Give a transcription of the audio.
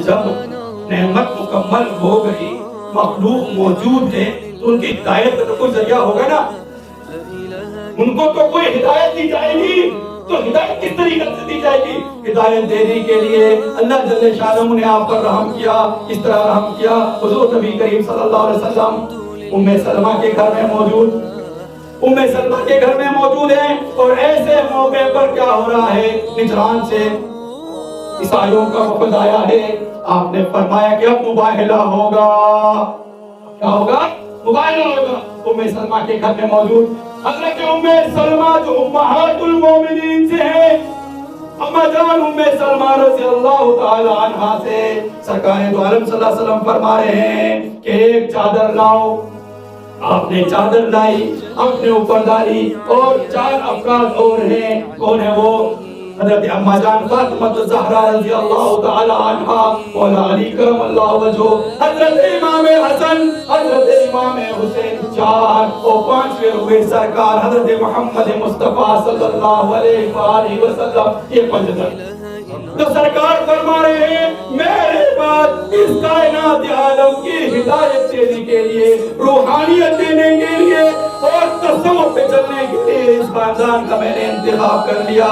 جب نعمت مکمل ہو گئی، مخلوق موجود ہے، تو ان کی ہدایت کا تو کوئی ذریعہ ہوگا نا، ان کو تو کوئی ہدایت دی جائے گی، تو ہدایت کس طریقے سے دی جائے گی؟ ہدایت دینے کے لیے اللہ جل شانہ نے آپ پر رحم کیا، اس طرح رحم کیا حضور نبی کریم صلی اللہ علیہ وسلم ام سلمہ کے گھر میں موجود، ام سلمہ کے گھر میں موجود ہیں، اور ایسے موقع پر کیا ہو رہا ہے، نجران سے عیسائیوں کا وفد آیا ہے، آپ نے فرمایا کہ اب مباہلہ ہوگا، کیا ہوگا؟ مباہلہ ہوگا۔ ام سلمہ کے گھر میں موجود حضرت ام سلمہ جو امہات المومنین سے ہیں، اما جان ام سلمہ رضی اللہ تعالی عنہ سے سرکار دو عالم صلی اللہ علیہ وسلم فرما رہے ہیں کہ ایک چادر لاؤ، آپ نے چادر لائی، اپنے اوپر ڈالی، اور 4 افراد اور ہیں، کون ہے وہ؟ حضرت اما جان فاطمہ الزہرا رضی اللہ تعالی عنہ، مولا علی کرم اللہ وجہہ، حضرت امام حسن، حضرت امام حسین، 4 اور 5ویں ہوئے سرکار حضرت محمد مصطفیٰ صلی اللہ علیہ وآلہ وسلم، یہ 5 جن۔ تو سرکار فرما رہے ہیں میرے بعد اس کائنات عالم کی ہدایت دینے کے لیے، روحانیت دینے کے لیے اور تصوف پہ چلنے کے لیے اس خاندان کا میں نے انتخاب کر لیا۔